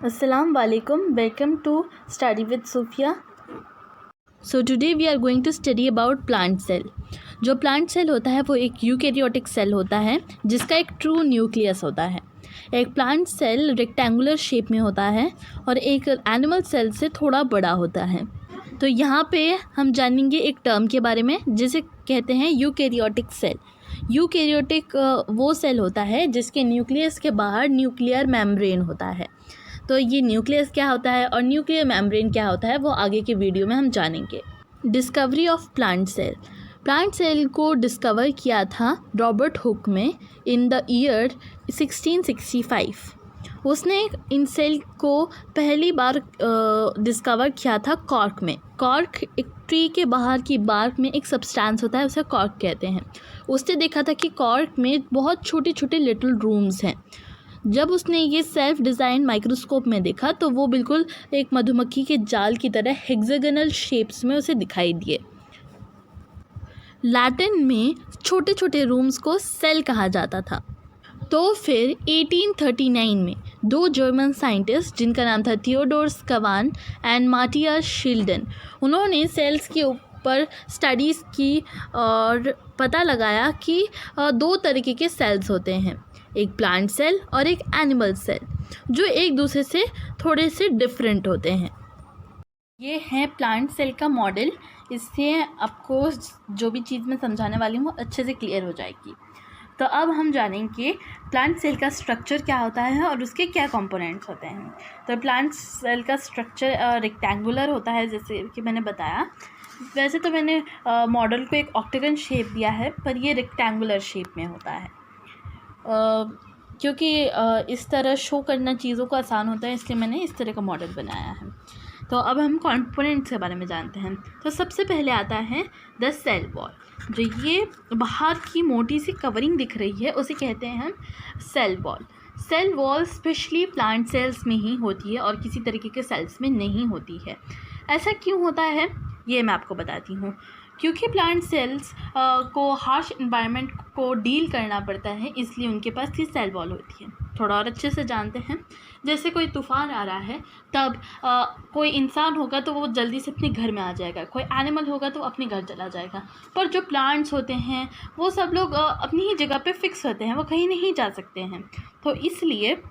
Assalamu alaikum. Welcome to Study with Sufia. So today we are going to study about plant cell. जो plant cell होता है वो एक eukaryotic cell होता है जिसका एक ट्रू न्यूक्लियस होता है। एक प्लांट सेल रेक्टेंगुलर शेप में होता है और एक एनिमल सेल से थोड़ा बड़ा होता है। तो यहाँ पे हम जानेंगे एक टर्म के बारे में जिसे कहते हैं यूकैरियोटिक सेल। यूकैरियोटिक वो सेल होता है जिसके न्यूक्लियस के बाहर न्यूक्लियर मेम्ब्रेन होता है। तो ये न्यूक्लियस क्या होता है और न्यूक्लियर मेम्ब्रेन क्या होता है वो आगे के वीडियो में हम जानेंगे। Discovery of plant cell. Plant cell को डिस्कवर किया था रॉबर्ट हुक में इन द ईयर 1665। उसने इन सेल को पहली बार डिस्कवर किया था कॉर्क में। कॉर्क एक ट्री के बाहर की बार्क में एक सब्सटेंस होता है, उसे कॉर्क कहते हैं। उसने देखा था कि कॉर्क में बहुत छोटे छोटे लिटिल रूम्स हैं। जब उसने ये सेल्फ डिज़ाइन माइक्रोस्कोप में देखा तो वो बिल्कुल एक मधुमक्खी के जाल की तरह हेक्सागोनल शेप्स में उसे दिखाई दिए। लैटिन में छोटे छोटे रूम्स को सेल कहा जाता था। तो फिर 1839 में दो जर्मन साइंटिस्ट जिनका नाम था थियोडोर स्कवान एंड माटियास शिल्डन, उन्होंने सेल्स के ऊपर स्टडीज़ की और पता लगाया कि दो तरीके के सेल्स होते हैं, एक प्लांट सेल और एक एनिमल सेल, जो एक दूसरे से थोड़े से डिफरेंट होते हैं। ये है प्लांट सेल का मॉडल। इससे आपको जो भी चीज़ मैं समझाने वाली हूँ अच्छे से क्लियर हो जाएगी। तो अब हम जानेंगे प्लांट सेल का स्ट्रक्चर क्या होता है और उसके क्या कंपोनेंट्स होते हैं। तो प्लांट सेल का स्ट्रक्चर रेक्टेंगुलर होता है जैसे कि मैंने बताया। वैसे तो मैंने मॉडल को एक ऑक्टेगन शेप दिया है, पर ये रेक्टेंगुलर शेप में होता है क्योंकि इस तरह शो करना चीज़ों को आसान होता है, इसलिए मैंने इस तरह का मॉडल बनाया है। तो अब हम कंपोनेंट्स के बारे में जानते हैं। तो सबसे पहले आता है द सेल वॉल। जो ये बाहर की मोटी सी कवरिंग दिख रही है उसे कहते हैं हम cell wall. Cell wall specially plant cells में ही होती है और किसी तरीके के सेल्स में नहीं होती है। ऐसा क्यों होता है ये मैं आपको बताती हूँ। क्योंकि प्लांट सेल्स को हार्श एनवायरनमेंट को डील करना पड़ता है, इसलिए उनके पास ये सेल वॉल होती है। थोड़ा और अच्छे से जानते हैं। जैसे कोई तूफ़ान आ रहा है तब कोई इंसान होगा तो वो जल्दी से अपने घर में आ जाएगा, कोई एनिमल होगा तो अपने घर चला जाएगा। पर जो प्लांट्स होते हैं वो सब लोग अपनी ही जगह पे फिक्स होते हैं, वो कहीं नहीं जा सकते हैं। तो इसलिए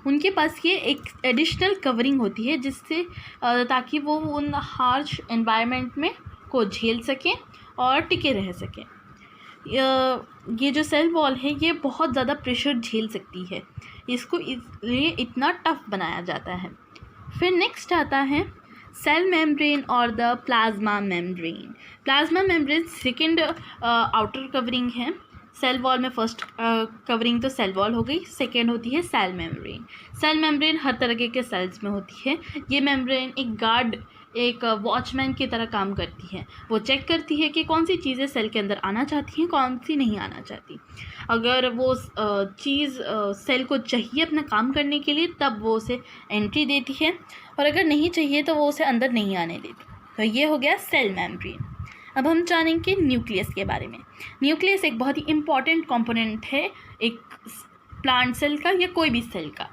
उनके पास ये एक एडिशनल कवरिंग होती है जिससे ताकि वो उन हार्श एनवायरनमेंट में को झेल सकें और टिके रह सकें। ये जो सेल वॉल है ये बहुत ज़्यादा प्रेशर झेल सकती है, इसको इसलिए इतना टफ बनाया जाता है। फिर नेक्स्ट आता है सेल मेम्ब्रेन और the plasma membrane. Plasma membrane second outer covering है। सेल वॉल में फर्स्ट कवरिंग तो सेल वॉल हो गई, सेकेंड होती है सेल मेम्ब्रेन। सेल मेम्ब्रेन हर तरह के सेल्स में होती है। ये मेम्ब्रेन एक गार्ड, एक वॉचमैन की तरह काम करती है। वो चेक करती है कि कौन सी चीज़ें सेल के अंदर आना चाहती हैं, कौन सी नहीं आना चाहती। अगर वो चीज़ सेल को चाहिए अपना काम करने के लिए तब वो उसे एंट्री देती है, और अगर नहीं चाहिए तो वो उसे अंदर नहीं आने देती। तो ये हो गया सेल मेम्ब्रेन। अब हम जानेंगे न्यूक्लियस के बारे में। न्यूक्लियस एक बहुत ही इम्पॉर्टेंट कंपोनेंट है एक प्लांट सेल का या कोई भी सेल का।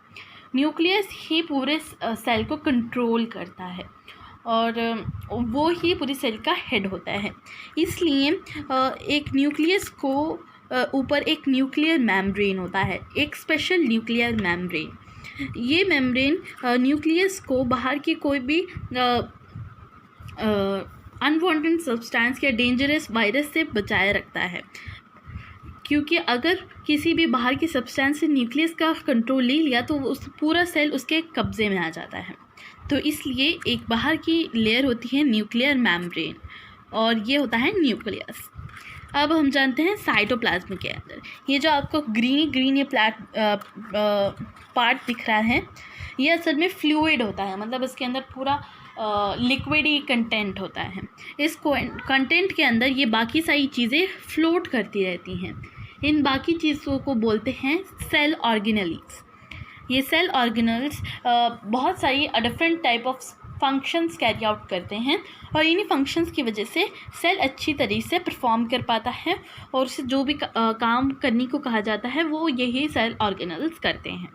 न्यूक्लियस ही पूरे सेल को कंट्रोल करता है और वो ही पूरी सेल का हेड होता है। इसलिए एक न्यूक्लियस को ऊपर एक न्यूक्लियर मेम्ब्रेन होता है, एक स्पेशल न्यूक्लियर मेम्ब्रेन। ये मेम्ब्रेन न्यूक्लियस को बाहर की कोई भी अनवांटेड सब्सटेंस या डेंजरस वायरस से बचाए रखता है। क्योंकि अगर किसी भी बाहर की सब्सटेंस से न्यूक्लियस का कंट्रोल ले लिया तो उस पूरा सेल उसके कब्जे में आ जाता है। तो इसलिए एक बाहर की लेयर होती है न्यूक्लियर मेम्ब्रेन और ये होता है न्यूक्लियस। अब हम जानते हैं साइटोप्लाज्म के अंदर ये जो आपको ग्रीन ये पार्ट दिख रहा है, ये असल में फ्लूइड होता है। मतलब इसके अंदर पूरा लिक्विडी कंटेंट होता है। इस कंटेंट के अंदर ये बाकी सारी चीज़ें फ्लोट करती रहती हैं। इन बाकी चीज़ों को बोलते हैं सेल ऑर्गेनेल्स। ये सेल ऑर्गेनल्स बहुत सारी different type of functions carry out करते हैं और इन्हीं फंक्शंस की वजह से सेल अच्छी तरीके से परफॉर्म कर पाता है और उसे जो भी काम करने को कहा जाता है वो यही सेल ऑर्गेनल्स करते हैं।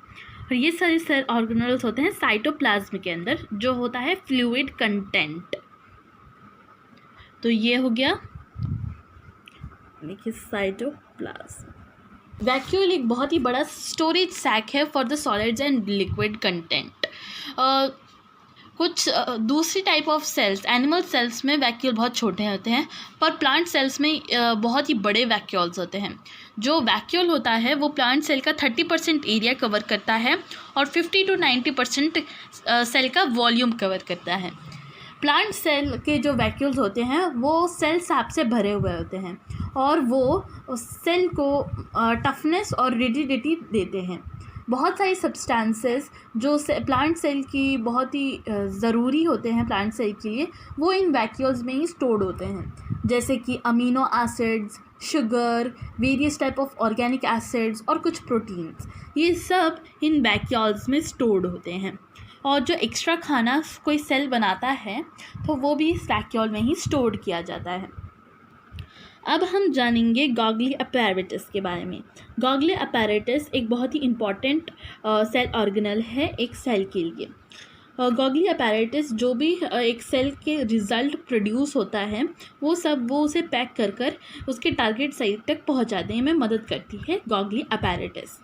और ये सारे सेल ऑर्गेनल्स होते हैं साइटोप्लाज्म के अंदर, जो होता है फ्लूइड कंटेंट। तो ये हो गया, देखिए साइटोप्लाज्म। वैक्यूल एक बहुत ही बड़ा स्टोरेज सैक है for the solids and liquid content. कुछ दूसरी type of cells, animal cells में वैक्यूल बहुत छोटे होते हैं, पर प्लांट सेल्स में बहुत ही बड़े वैक्यूल्स होते हैं। जो वैक्यूल होता है वो प्लांट सेल का 30% एरिया कवर करता है और 50 to 90% सेल का वॉल्यूम कवर करता है। प्लांट सेल के जो वैक्यूल्स होते हैं वो सेल सैप से भरे हुए होते हैं और वो सेल को टफनेस और रिजिडिटी देते हैं। बहुत सारी सब्सटेंसेस जो प्लांट सेल की बहुत ही ज़रूरी होते हैं प्लांट सेल के लिए, वो इन वैक्यूल्स में ही स्टोर्ड होते हैं, जैसे कि amino acids, sugar, various type of organic acids और कुछ प्रोटीन्स। ये सब इन वैक्यूल्स में स्टोर्ड होते हैं। और जो एक्स्ट्रा खाना कोई सेल बनाता है तो वो भी इस वैक्यूल में ही स्टोर्ड किया जाता है। अब हम जानेंगे गॉगली अपैरेटस के बारे में। गॉगली अपैरेटस एक बहुत ही इम्पॉर्टेंट सेल ऑर्गेनल है एक सेल के लिए। गॉगली अपैरेटस जो भी एक सेल के रिज़ल्ट प्रोड्यूस होता है वो उसे पैक कर उसके टारगेट साइट तक पहुंचाने में मदद करती है Golgi apparatus.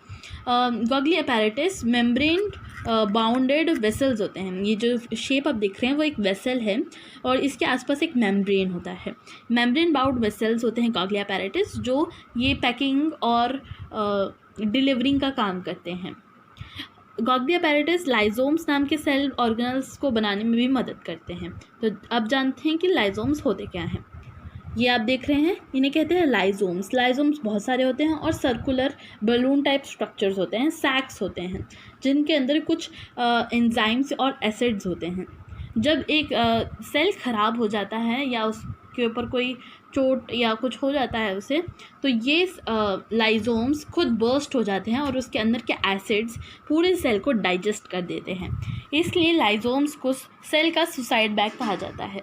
Golgi apparatus membrane bounded vessels होते हैं। ये जो शेप आप देख रहे हैं वो एक वेसल है और इसके आसपास एक मेम्ब्रेन होता है। मेम्ब्रेन बाउंड वेसल्स होते हैं गॉगली अपैरेटस, जो ये पैकिंग और डिलीवरिंग का काम करते हैं। गॉगली अपैरेटस लाइजोम्स नाम के सेल ऑर्गेनल्स को बनाने में भी मदद करते हैं। तो अब जानते हैं कि लाइजोम्स होते क्या हैं। ये आप देख रहे हैं, इन्हें कहते हैं लाइजोम्स। लाइजोम्स बहुत सारे होते हैं और सर्कुलर बलून टाइप स्ट्रक्चर्स होते हैं, सैक्स होते हैं, जिनके अंदर कुछ एंजाइम्स और एसिड्स होते हैं। जब एक सेल ख़राब हो जाता है या उसके ऊपर कोई चोट या कुछ हो जाता है उसे, तो ये लाइजोम्स खुद बर्स्ट हो जाते हैं और उसके अंदर के एसिड्स पूरे सेल को डाइजेस्ट कर देते हैं। इसलिए लाइजोम्स को सेल का सुसाइड बैग कहा जाता है।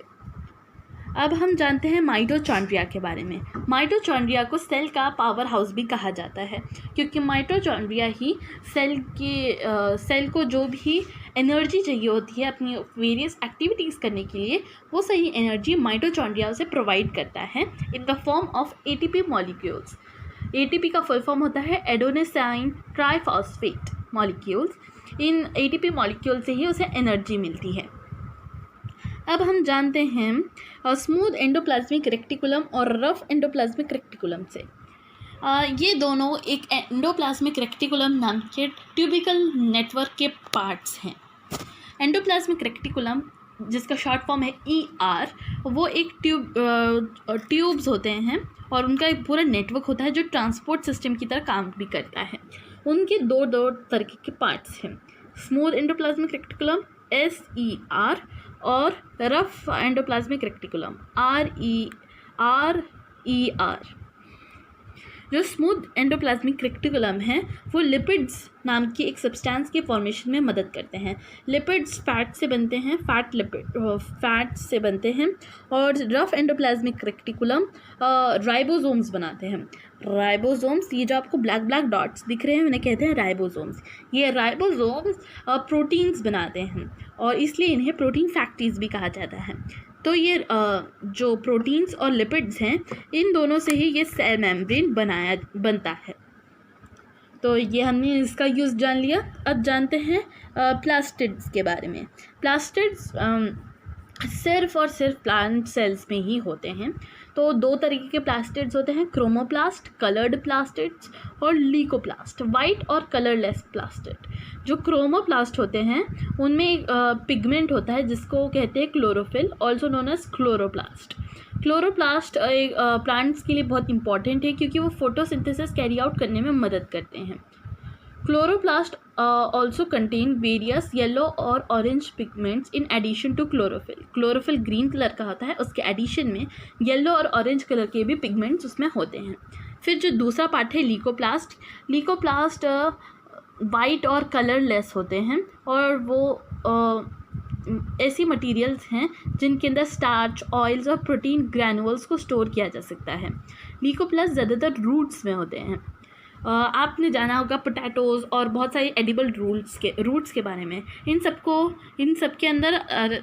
अब हम जानते हैं माइटोचॉन्ड्रिया के बारे में। माइटोचॉन्ड्रिया को सेल का पावर हाउस भी कहा जाता है, क्योंकि माइटोचॉन्ड्रिया ही सेल को जो भी एनर्जी चाहिए होती है अपनी वेरियस एक्टिविटीज़ करने के लिए, वो सही एनर्जी माइटोचॉन्ड्रिया से प्रोवाइड करता है in the form of ATP molecules. ATP का फुल फॉर्म होता है adenosine triphosphate molecules. In ATP molecule से ही उसे एनर्जी मिलती है। अब हम जानते हैं स्मूथ एंडोप्लाज्मिक रेक्टिकुलम और रफ एंडोप्लाज्मिक रेक्टिकुलम से। ये दोनों एक एंडोप्लाज्मिक रेक्टिकुलम नाम के ट्यूबिकल नेटवर्क के पार्ट्स हैं। एंडोप्लाज्मिक रेक्टिकुलम, जिसका शॉर्ट फॉर्म है ER, वो एक ट्यूब्स होते हैं और उनका एक पूरा नेटवर्क होता है जो ट्रांसपोर्ट सिस्टम की तरह काम भी करता है। उनके दो तरीके के पार्ट्स हैं, स्मूथ एंडोप्लाज्मिक रेक्टिकुलम SER और रफ एंडोप्लाज्मिक रेक्टिकुलम RER। जो स्मूथ एंडोप्लाज्मिक रेक्टिकुलम है वो लिपिड्स नाम की एक सब्सटेंस के फॉर्मेशन में मदद करते हैं। लिपिड्स फैट से बनते हैं, फैट से बनते हैं। और रफ एंडोप्लाज्मिक रेक्टिकुलम राइबोसोम्स बनाते हैं। राइबोसोम्स, ये जो आपको ब्लैक डॉट्स दिख रहे हैं, उन्हें कहते हैं राइबोसोम्स। ये राइबोसोम्स प्रोटीन्स बनाते हैं और इसलिए इन्हें प्रोटीन फैक्टरीज भी कहा जाता है। तो ये जो प्रोटीन्स और लिपिड्स हैं, इन दोनों से ही ये सेल मेम्ब्रेन बनता है। तो ये हमने इसका यूज़ जान लिया। अब जानते हैं प्लास्टिड्स के बारे में। प्लास्टिड्स सिर्फ और सिर्फ प्लांट सेल्स में ही होते हैं। तो दो तरीके के प्लास्टिड्स होते हैं, क्रोमोप्लास्ट, कलर्ड प्लास्टिड्स, और लीकोप्लास्ट, वाइट और कलरलेस प्लास्टिड। जो क्रोमोप्लास्ट होते हैं उनमें एक पिगमेंट होता है जिसको कहते हैं chlorophyll, also known as chloroplast. Chloroplast एक प्लांट्स के लिए बहुत इंपॉर्टेंट है क्योंकि वो फोटोसिंथेसिस कैरी आउट करने में मदद करते हैं। Chloroplast also contain various yellow और orange pigments in addition to chlorophyll. Chlorophyll green colour का होता है, उसके एडिशन में येलो और ऑरेंज कलर के भी पिगमेंट्स उसमें होते हैं। फिर जो दूसरा पार्ट है लीकोप्लास्ट वाइट और कलरलेस होते हैं और वो ऐसी मटेरियल्स हैं जिनके अंदर स्टार्च, ऑयल्स और प्रोटीन ग्रैनुअल्स को स्टोर किया जा सकता है। लीकोप्लास्ट ज़्यादातर रूट्स में होते हैं। आपने जाना होगा पोटैटोज़ और बहुत सारी एडिबल रूट्स के बारे में। इन सब के अंदर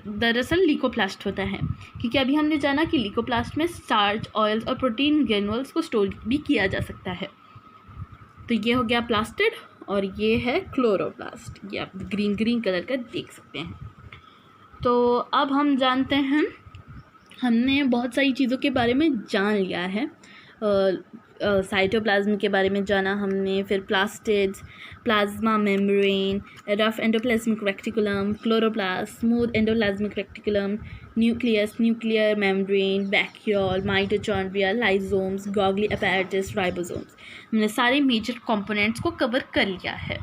दरअसल लीकोप्लास्ट होता है, क्योंकि अभी हमने जाना कि लीकोप्लास्ट में स्टार्च, ऑयल्स और प्रोटीन ग्रेन्युल्स को स्टोर भी किया जा सकता है। तो ये हो गया प्लास्टिड और ये है क्लोरोप्लास्ट, ये आप ग्रीन कलर का देख सकते हैं। तो अब हम जानते हैं, हमने बहुत सारी चीज़ों के बारे में जान लिया है। साइटोप्लाज्म के बारे में जाना हमने, फिर plastids, plasma membrane, rough endoplasmic reticulum, chloroplast, smooth endoplasmic reticulum, nucleus, nuclear membrane, vacuole, mitochondria, lysosomes, Golgi apparatus, ribosomes. हमने सारे मेजर कंपोनेंट्स को कवर कर लिया है।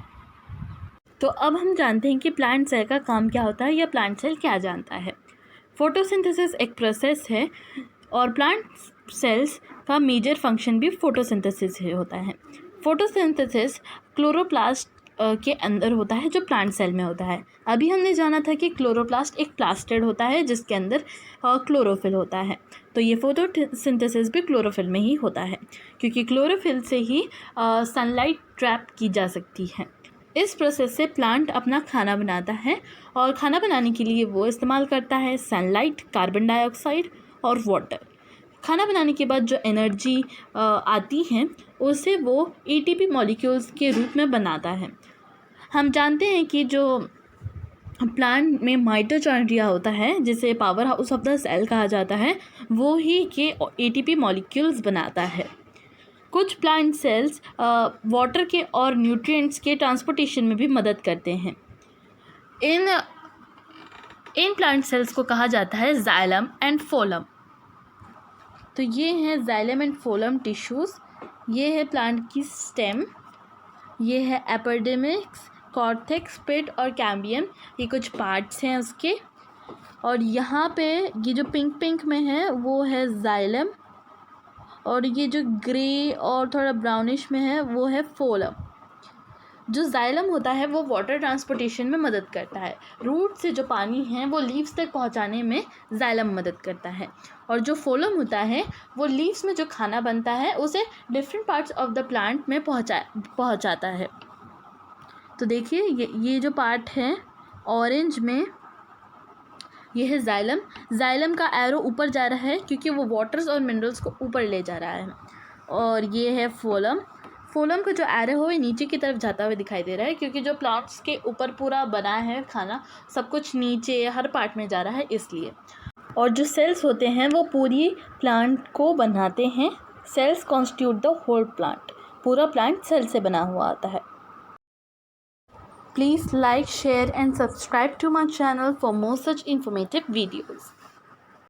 तो अब हम जानते हैं कि प्लांट सेल का काम क्या होता है या प्लांट सेल क्या जानता है। फोटोसिंथेसिस एक प्रोसेस है और प्लांट सेल्स का मेजर फंक्शन भी फोटोसिंथेसिस होता है। फोटोसिंथेसिस क्लोरोप्लास्ट के अंदर होता है जो प्लांट सेल में होता है। अभी हमने जाना था कि क्लोरोप्लास्ट एक प्लास्टिड होता है जिसके अंदर क्लोरोफिल होता है। तो ये फोटोसिंथेसिस भी क्लोरोफिल में ही होता है, क्योंकि क्लोरोफिल से ही सनलाइट ट्रैप की जा सकती है। इस प्रोसेस से प्लांट अपना खाना बनाता है और खाना बनाने के लिए वो इस्तेमाल करता है सनलाइट, कार्बन डाइऑक्साइड और वाटर। खाना बनाने के बाद जो एनर्जी आती है उसे वो एटीपी मॉलिक्यूल्स के रूप में बनाता है। हम जानते हैं कि जो प्लांट में माइटोचॉन्ड्रिया होता है, जिसे power house of the cell कहा जाता है, वो ही ये एटीपी मॉलिक्यूल्स बनाता है। कुछ प्लांट सेल्स वाटर के और न्यूट्रिएंट्स के ट्रांसपोर्टेशन में भी मदद करते हैं। इन प्लांट सेल्स को कहा जाता है जाइलम एंड फोलम। तो ये हैं जाइलम एंड फोलम टिश्यूज़। ये है प्लांट की स्टेम, ये है एपिडर्मिस, कॉर्टेक्स, पिट और कैम्बियम, ये कुछ पार्ट्स हैं उसके। और यहाँ पे ये जो पिंक में है वो है जाइलम, और ये जो ग्रे और थोड़ा ब्राउनिश में है वो है फोलम। जो जाइलम होता है वो वाटर ट्रांसपोर्टेशन में मदद करता है। रूट से जो पानी है वो लीव्स तक पहुंचाने में जाइलम मदद करता है। और जो फोलम होता है वो लीव्स में जो खाना बनता है उसे different parts of the plant में पहुंचाता है। तो देखिए ये जो पार्ट है ऑरेंज में, ये है जाइलम। जाइलम का एरो ऊपर जा रहा है क्योंकि वो वाटर्स और मिनरल्स को ऊपर ले जा रहा है। और ये है फोलम। फोलम का जो एरो है नीचे की तरफ जाता हुआ दिखाई दे रहा है, क्योंकि जो प्लांट्स के ऊपर पूरा बना है खाना, सब कुछ नीचे हर पार्ट में जा रहा है इसलिए। और जो सेल्स होते हैं वो पूरी प्लांट को बनाते हैं। Cells constitute the whole plant. पूरा प्लांट सेल से बना हुआ आता है। Please like, share and subscribe to my channel for more such informative videos.